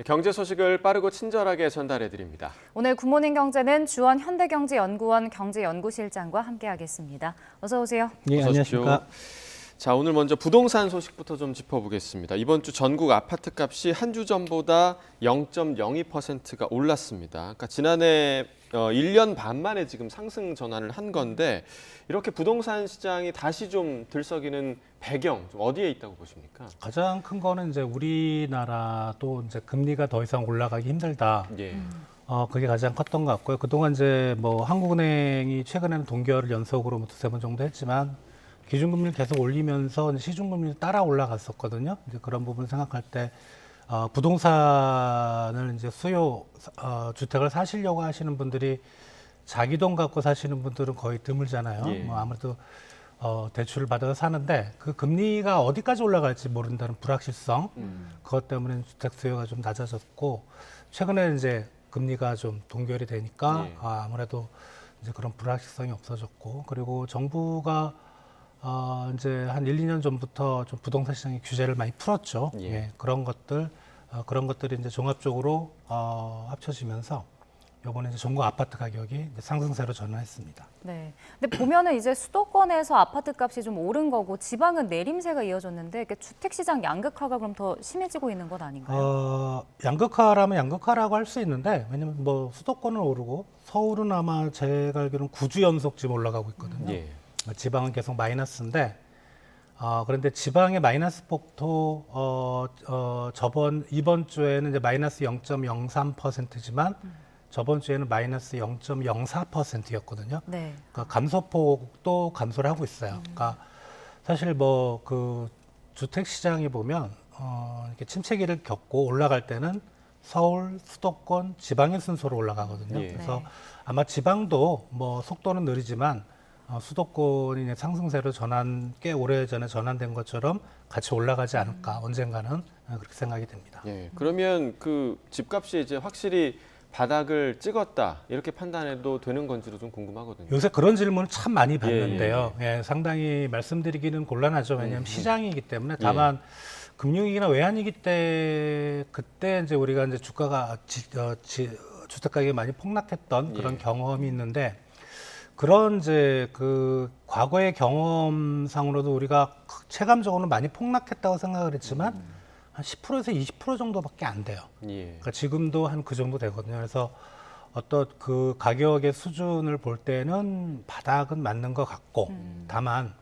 경제 소식을 빠르고 친절하게 전달해 드립니다. 오늘 굿모닝 경제는 주원 현대경제연구원 경제연구실장과 함께하겠습니다. 어서 오세요. 네, 안녕하십니까. 자, 오늘 먼저 부동산 소식부터 좀 짚어보겠습니다. 이번 주 전국 아파트 값이 한 주 전보다 0.02%가 올랐습니다. 그러니까 지난해 1년 반 만에 지금 상승 전환을 한 건데 이렇게 부동산 시장이 다시 좀 들썩이는 배경 좀 어디에 있다고 보십니까? 가장 큰 거는 이제 우리나라도 이제 금리가 더 이상 올라가기 힘들다. 예. 그게 가장 컸던 것 같고요. 그동안 이제 뭐 한국은행이 최근에는 동결을 연속으로 뭐 두세 번 정도 했지만 기준금리를 계속 올리면서 시중금리를 따라 올라갔었거든요. 이제 그런 부분을 생각할 때 부동산을 이제 주택을 사시려고 하시는 분들이 자기 돈 갖고 사시는 분들은 거의 드물잖아요. 예. 뭐 아무래도 대출을 받아서 사는데 그 금리가 어디까지 올라갈지 모른다는 불확실성, 그것 때문에 주택 수요가 좀 낮아졌고 최근에 이제 금리가 좀 동결이 되니까 예. 아무래도 이제 그런 불확실성이 없어졌고 그리고 정부가 이제 한 1, 2년 전부터 좀 부동산 시장의 규제를 많이 풀었죠. 예. 예, 그런 것들이 이제 종합적으로 합쳐지면서 요번에 이제 전국 아파트 가격이 이제 상승세로 전환했습니다. 네. 근데 보면은 이제 수도권에서 아파트 값이 좀 오른 거고 지방은 내림세가 이어졌는데 주택 시장 양극화가 그럼 더 심해지고 있는 것 아닌가요? 양극화라면 양극화라고 할 수 있는데 왜냐면 뭐 수도권은 오르고 서울은 아마 제가 알기로는 9주 연속 지금 올라가고 있거든요. 예. 지방은 계속 마이너스인데 그런데 지방의 마이너스 폭도 이번 주에는 이제 마이너스 0.03%지만 저번 주에는 마이너스 0.04%였거든요. 네. 그러니까 감소폭도 감소를 하고 있어요. 그러니까 사실 뭐 그 주택 시장에 보면 이렇게 침체기를 겪고 올라갈 때는 서울, 수도권, 지방의 순서로 올라가거든요. 예. 그래서 네. 아마 지방도 뭐 속도는 느리지만 수도권이 상승세로 꽤 오래전에 전환된 것처럼 같이 올라가지 않을까 언젠가는 그렇게 생각이 됩니다. 예. 그러면 그 집값이 이제 확실히 바닥을 찍었다 이렇게 판단해도 되는 건지도 좀 궁금하거든요. 요새 그런 질문을 참 많이 받는데요. 예, 상당히 말씀드리기는 곤란하죠. 왜냐하면 시장이기 때문에 다만 금융위기나 외환위기 때 그때 이제 우리가 이제 주가가 주택 가격이 많이 폭락했던 그런 경험이 있는데 그런 이제 그 과거의 경험상으로도 우리가 체감적으로는 많이 폭락했다고 생각을 했지만 한 10%에서 20% 정도밖에 안 돼요. 예. 그러니까 지금도 한 그 정도 되거든요. 그래서 어떤 그 가격의 수준을 볼 때는 바닥은 맞는 것 같고 다만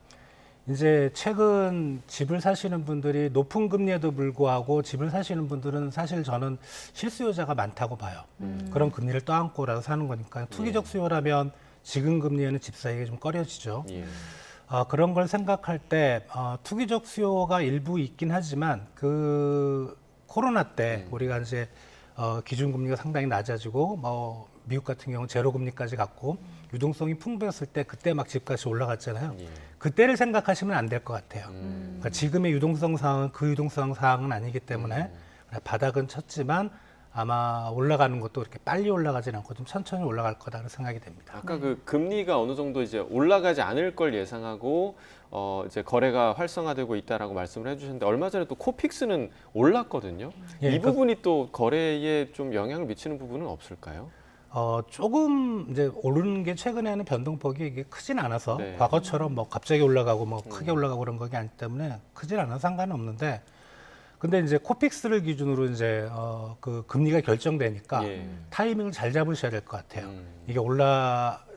이제 최근 집을 사시는 분들이 높은 금리에도 불구하고 집을 사시는 분들은 사실 저는 실수요자가 많다고 봐요. 그런 금리를 떠안고라도 사는 거니까 투기적 수요라면 지금 금리에는 집 사기가 좀 꺼려지죠. 예. 그런 걸 생각할 때 투기적 수요가 일부 있긴 하지만 그 코로나 때 우리가 이제 기준금리가 상당히 낮아지고 뭐 미국 같은 경우는 제로금리까지 갔고 유동성이 풍부했을 때 그때 막 집값이 올라갔잖아요. 예. 그때를 생각하시면 안 될 것 같아요. 그러니까 지금의 유동성 상황은 그 유동성 상황은 아니기 때문에 바닥은 쳤지만 아마 올라가는 것도 그렇게 빨리 올라가지는 않고 좀 천천히 올라갈 거다라고 생각이 됩니다. 아까 그 금리가 어느 정도 이제 올라가지 않을 걸 예상하고 이제 거래가 활성화되고 있다라고 말씀을 해주셨는데 얼마 전에 또 코픽스는 올랐거든요. 예, 이 부분이 또 거래에 좀 영향을 미치는 부분은 없을까요? 조금 이제 오르는 게 최근에는 변동폭이 이게 크진 않아서 네. 과거처럼 뭐 갑자기 올라가고 뭐 크게 올라가고 그런 거기 아니기 때문에 크진 않아서 상관은 없는데 근데 이제 코픽스를 기준으로 이제 그 금리가 결정되니까 타이밍을 잘 잡으셔야 될 것 같아요. 이게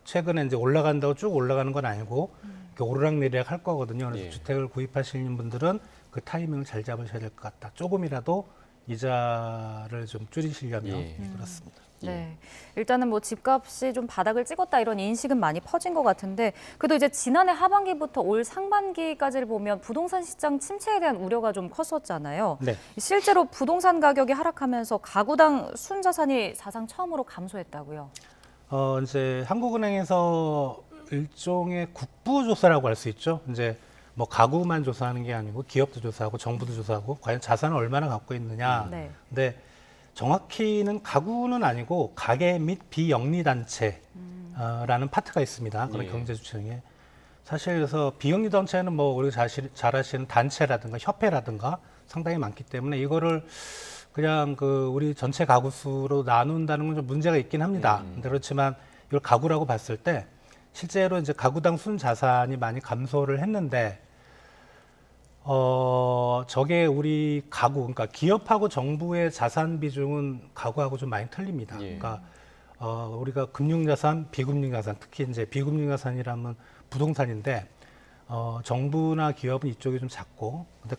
최근에 이제 올라간다고 쭉 올라가는 건 아니고 이렇게 오르락내리락 할 거거든요. 그래서 주택을 구입하시는 분들은 그 타이밍을 잘 잡으셔야 될 것 같다. 조금이라도 이자를 좀 줄이시려면 그렇습니다. 네. 일단은 뭐 집값이 좀 바닥을 찍었다 이런 인식은 많이 퍼진 것 같은데 그래도 이제 지난해 하반기부터 올 상반기까지를 보면 부동산 시장 침체에 대한 우려가 좀 컸었잖아요. 네. 실제로 부동산 가격이 하락하면서 가구당 순자산이 사상 처음으로 감소했다고요. 이제 한국은행에서 일종의 국부조사라고 할 수 있죠. 이제 뭐 가구만 조사하는 게 아니고 기업도 조사하고 정부도 조사하고 과연 자산을 얼마나 갖고 있느냐. 네. 근데 정확히는 가구는 아니고 가계 및 비영리 단체라는 파트가 있습니다. 그런 경제 주체에 사실 그래서 비영리 단체는 뭐 우리가 잘 아시는 단체라든가 협회라든가 상당히 많기 때문에 이거를 그냥 우리 전체 가구 수로 나눈다는 건 좀 문제가 있긴 합니다. 근데 그렇지만 이걸 가구라고 봤을 때 실제로 이제 가구당 순 자산이 많이 감소를 했는데 저게 우리 가구, 그러니까 기업하고 정부의 자산 비중은 가구하고 좀 많이 틀립니다. 그러니까 우리가 금융자산, 비금융자산, 특히 이제 비금융자산이라면 부동산인데 정부나 기업은 이쪽이 좀 작고, 근데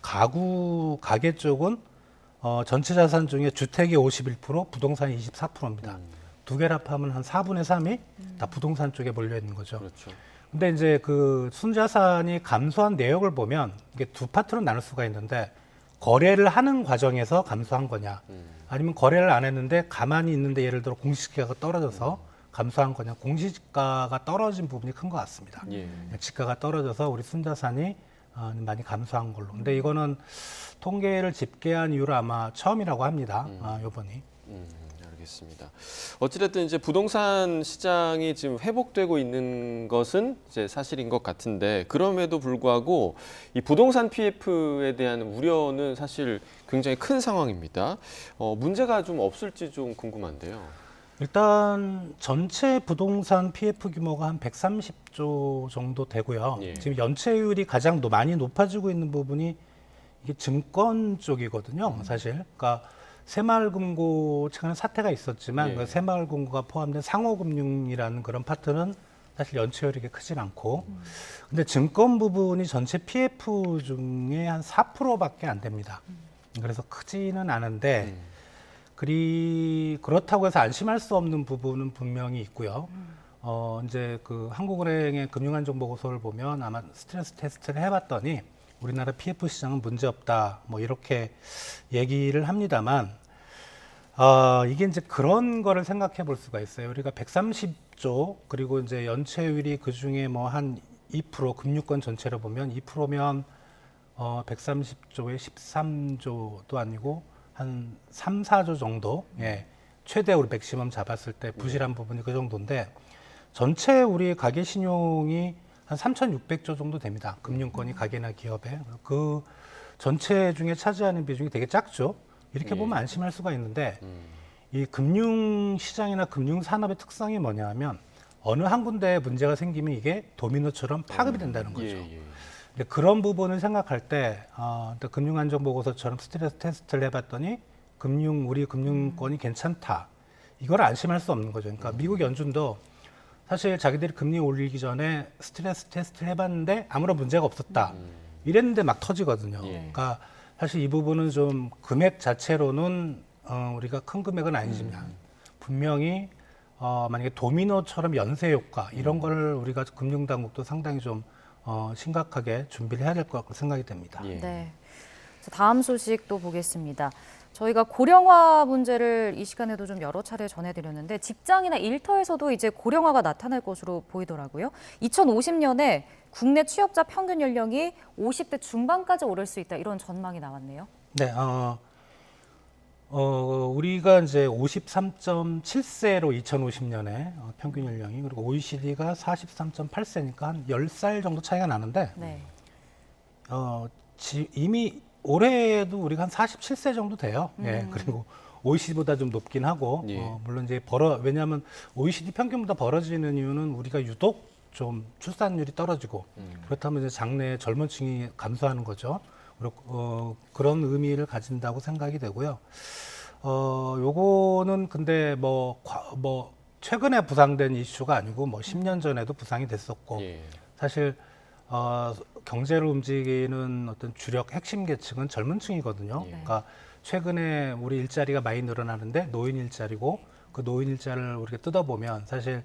가계 쪽은 전체 자산 중에 주택이 51%, 부동산이 24%입니다. 두 개를 합하면 한 4분의 3이 다 부동산 쪽에 몰려 있는 거죠. 그렇죠. 근데 이제 그 순자산이 감소한 내역을 보면 이게 두 파트로 나눌 수가 있는데, 거래를 하는 과정에서 감소한 거냐, 아니면 거래를 안 했는데 가만히 있는데 예를 들어 공시지가가 떨어져서 감소한 거냐. 공시지가가 떨어진 부분이 큰 것 같습니다. 지가가 떨어져서 우리 순자산이 많이 감소한 걸로. 근데 이거는 통계를 집계한 이후로 아마 처음이라고 합니다. 요번이. 알겠습니다. 어찌됐든 이제 부동산 시장이 지금 회복되고 있는 것은 이제 사실인 것 같은데, 그럼에도 불구하고 이 부동산 PF에 대한 우려는 사실 굉장히 큰 상황입니다. 문제가 좀 없을지 좀 궁금한데요. 일단 전체 부동산 PF 규모가 한 130조 정도 되고요. 지금 연체율이 가장 많이 높아지고 있는 부분이 이게 증권 쪽이거든요. 사실. 그러니까 새마을금고 최근에 사태가 있었지만 그 새마을금고가 포함된 상호금융이라는 그런 파트는 사실 연체율이 그렇게 크진 않고, 근데 증권 부분이 전체 PF 중에 한 4%밖에 안 됩니다. 그래서 크지는 않은데, 그렇다고 해서 안심할 수 없는 부분은 분명히 있고요. 이제 그 한국은행의 금융안정보고서를 보면 아마 스트레스 테스트를 해봤더니 우리나라 PF 시장은 문제없다, 뭐 이렇게 얘기를 합니다만, 이게 이제 그런 거를 생각해 볼 수가 있어요. 우리가 130조, 그리고 이제 연체율이 그 중에 뭐 한 2%, 금융권 전체로 보면 2%면 130조에 13조도 아니고 한 3, 4조 정도, 최대 우리 맥시멈 잡았을 때 부실한 부분이 그 정도인데, 전체 우리 가계 신용이 한 3,600조 정도 됩니다. 금융권이 가계나 기업에. 그 전체 중에 차지하는 비중이 되게 작죠. 이렇게 보면 안심할 수가 있는데, 이 금융시장이나 금융산업의 특성이 뭐냐 하면 어느 한 군데에 문제가 생기면 이게 도미노처럼 파급이 된다는 거죠. 근데 그런 부분을 생각할 때 금융안정보고서처럼 스트레스 테스트를 해봤더니 우리 금융권이 괜찮다. 이걸 안심할 수 없는 거죠. 그러니까 미국 연준도 사실 자기들이 금리 올리기 전에 스트레스 테스트를 해봤는데 아무런 문제가 없었다. 이랬는데 막 터지거든요. 그러니까 사실 이 부분은 좀 금액 자체로는 우리가 큰 금액은 아니지만 분명히 만약에 도미노처럼 연쇄 효과 이런 걸 우리가 금융당국도 상당히 좀 심각하게 준비를 해야 될 것 같고 생각이 됩니다. 네. 다음 소식 또 보겠습니다. 저희가 고령화 문제를 이 시간에도 좀 여러 차례 전해드렸는데, 직장이나 일터에서도 이제 고령화가 나타날 것으로 보이더라고요. 2050년에 국내 취업자 평균 연령이 50대 중반까지 오를 수 있다, 이런 전망이 나왔네요. 네, 우리가 이제 53.7세로 2050년에 평균 연령이, 그리고 OECD가 43.8세니까 한 10살 정도 차이가 나는데, 이미 올해도 우리가 한 47세 정도 돼요. 그리고 OECD보다 좀 높긴 하고, 물론 이제 왜냐하면 OECD 평균보다 벌어지는 이유는 우리가 유독 좀 출산율이 떨어지고, 그렇다면 이제 장래 젊은 층이 감소하는 거죠. 그리고 그런 의미를 가진다고 생각이 되고요. 요거는 근데 뭐 최근에 부상된 이슈가 아니고 뭐 10년 전에도 부상이 됐었고, 사실 경제를 움직이는 어떤 주력 핵심 계층은 젊은 층이거든요. 그러니까 최근에 우리 일자리가 많이 늘어나는데 노인 일자리고, 그 노인 일자리를 우리가 뜯어보면 사실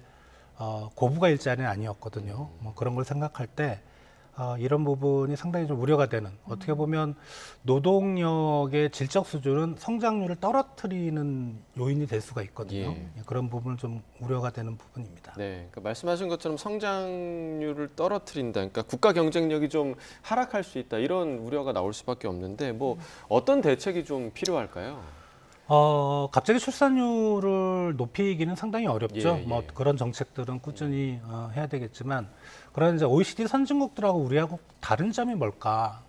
고부가 일자리는 아니었거든요. 뭐 그런 걸 생각할 때 이런 부분이 상당히 좀 우려가 되는, 어떻게 보면 노동력의 질적 수준은 성장률을 떨어뜨리는 요인이 될 수가 있거든요. 그런 부분은 좀 우려가 되는 부분입니다. 네, 그러니까 말씀하신 것처럼 성장률을 떨어뜨린다, 그러니까 국가 경쟁력이 좀 하락할 수 있다, 이런 우려가 나올 수밖에 없는데, 뭐 어떤 대책이 좀 필요할까요? 갑자기 출산율을 높이기는 상당히 어렵죠. 뭐 그런 정책들은 꾸준히 해야 되겠지만, 그런 이제 OECD 선진국들하고 우리하고 다른 점이 뭘까?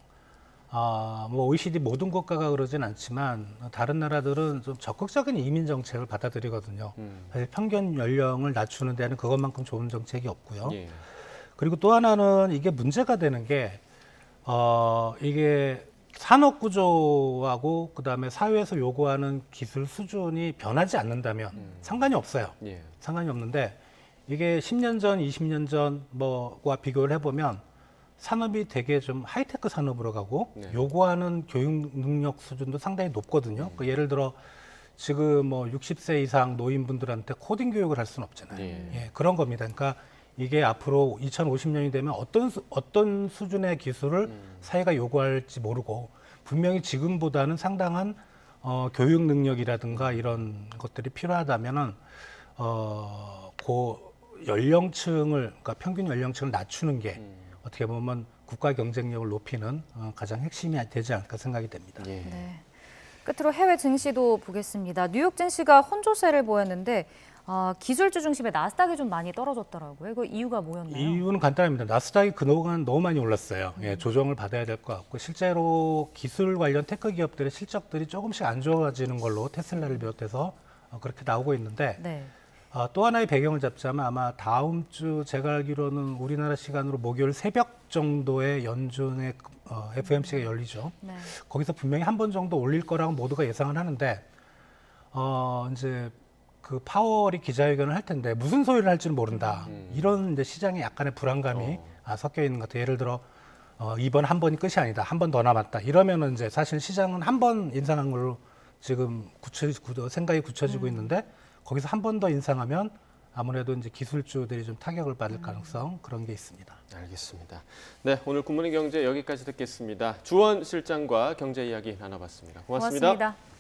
뭐 OECD 모든 국가가 그러진 않지만 다른 나라들은 좀 적극적인 이민 정책을 받아들이거든요. 사실 평균 연령을 낮추는 데는 그것만큼 좋은 정책이 없고요. 예. 그리고 또 하나는 이게 문제가 되는 게 이게 산업 구조하고 그다음에 사회에서 요구하는 기술 수준이 변하지 않는다면 상관이 없어요. 예. 상관이 없는데 이게 10년 전, 20년 전 뭐와 비교를 해보면 산업이 되게 좀 하이테크 산업으로 가고 네. 요구하는 교육 능력 수준도 상당히 높거든요. 그 예를 들어 지금 뭐 60세 이상 노인분들한테 코딩 교육을 할 수는 없잖아요. 예. 예, 그런 겁니다. 그러니까 이게 앞으로 2050년이 되면 어떤 수준의 기술을 사회가 요구할지 모르고 분명히 지금보다는 상당한 교육 능력이라든가 이런 것들이 필요하다면은 그 연령층을 그러니까 평균 연령층을 낮추는 게 어떻게 보면 국가 경쟁력을 높이는 가장 핵심이 되지 않을까 생각이 됩니다. 예. 네. 끝으로 해외 증시도 보겠습니다. 뉴욕 증시가 혼조세를 보였는데 기술주 중심의 나스닥이 좀 많이 떨어졌더라고요. 이거 이유가 뭐였나요? 이유는 간단합니다. 나스닥이 그동안 너무 많이 올랐어요. 예, 조정을 받아야 될 것 같고 실제로 기술 관련 테크 기업들의 실적들이 조금씩 안 좋아지는 걸로 테슬라를 비롯해서 그렇게 나오고 있는데 네. 또 하나의 배경을 잡자면 아마 다음 주 제가 알기로는 우리나라 시간으로 목요일 새벽 정도에 연준의 FOMC가 열리죠. 네. 거기서 분명히 한 번 정도 올릴 거라고 모두가 예상을 하는데 이제 그 파월이 기자회견을 할 텐데 무슨 소리를 할지는 모른다. 이런 이제 시장에 약간의 불안감이 섞여 있는 것 같아요. 예를 들어 이번 한 번이 끝이 아니다. 한 번 더 남았다. 이러면은 이제 사실 시장은 한 번 인상한 걸로 지금 생각이 굳혀지고 있는데 거기서 한 번 더 인상하면 아무래도 이제 기술주들이 좀 타격을 받을 가능성 그런 게 있습니다. 알겠습니다. 네, 오늘 굿모닝 경제 여기까지 듣겠습니다. 주원 실장과 경제 이야기 나눠봤습니다. 고맙습니다. 고맙습니다.